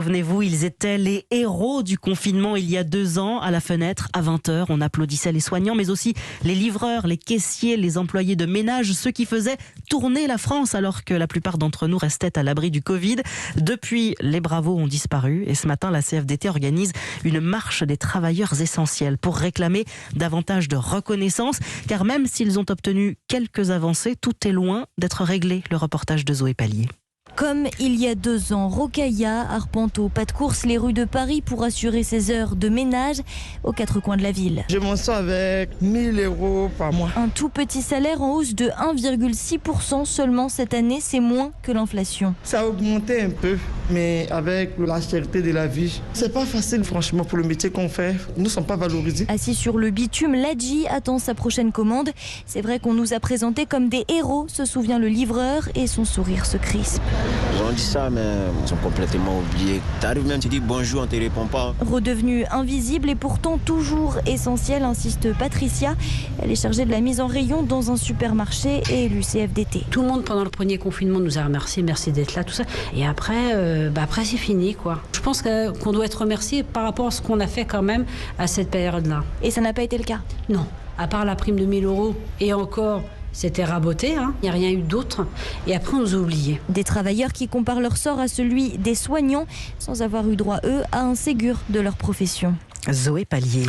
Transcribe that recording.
Souvenez-vous, ils étaient les héros du confinement il y a 2 ans. À la fenêtre, à 20h, on applaudissait les soignants, mais aussi les livreurs, les caissiers, les employés de ménage, ceux qui faisaient tourner la France alors que la plupart d'entre nous restaient à l'abri du Covid. Depuis, les bravos ont disparu et ce matin, la CFDT organise une marche des travailleurs essentiels pour réclamer davantage de reconnaissance, car même s'ils ont obtenu quelques avancées, tout est loin d'être réglé. Le reportage de Zoé Pallier. Comme il y a 2 ans, Rokhaya arpente au pas de course les rues de Paris pour assurer ses heures de ménage aux 4 coins de la ville. Je m'en sors avec 1 000 € par mois. Un tout petit salaire en hausse de 1,6% seulement cette année, c'est moins que l'inflation. Ça a augmenté un peu, mais avec la cherté de la vie, c'est pas facile franchement pour le métier qu'on fait. Nous ne sommes pas valorisés. Assis sur le bitume, Ladji attend sa prochaine commande. C'est vrai qu'on nous a présentés comme des héros, se souvient le livreur et son sourire se crispe. On dit ça, mais ils sont complètement oubliés. T'arrives même, tu dis bonjour, on ne te répond pas. Redevenu invisible et pourtant toujours essentiel, insiste Patricia. Elle est chargée de la mise en rayon dans un supermarché et élue CFDT. Tout le monde pendant le premier confinement nous a remercié, merci d'être là, tout ça. Et après, après c'est fini, quoi. Je pense qu'on doit être remercié par rapport à ce qu'on a fait quand même à cette période-là. Et ça n'a pas été le cas? Non, à part la prime de 1 000 € et encore... C'était raboté, il n'y a rien eu d'autre. Et après, on nous a oubliés. Des travailleurs qui comparent leur sort à celui des soignants sans avoir eu droit, eux, à un Ségur de leur profession. Zoé Pallier.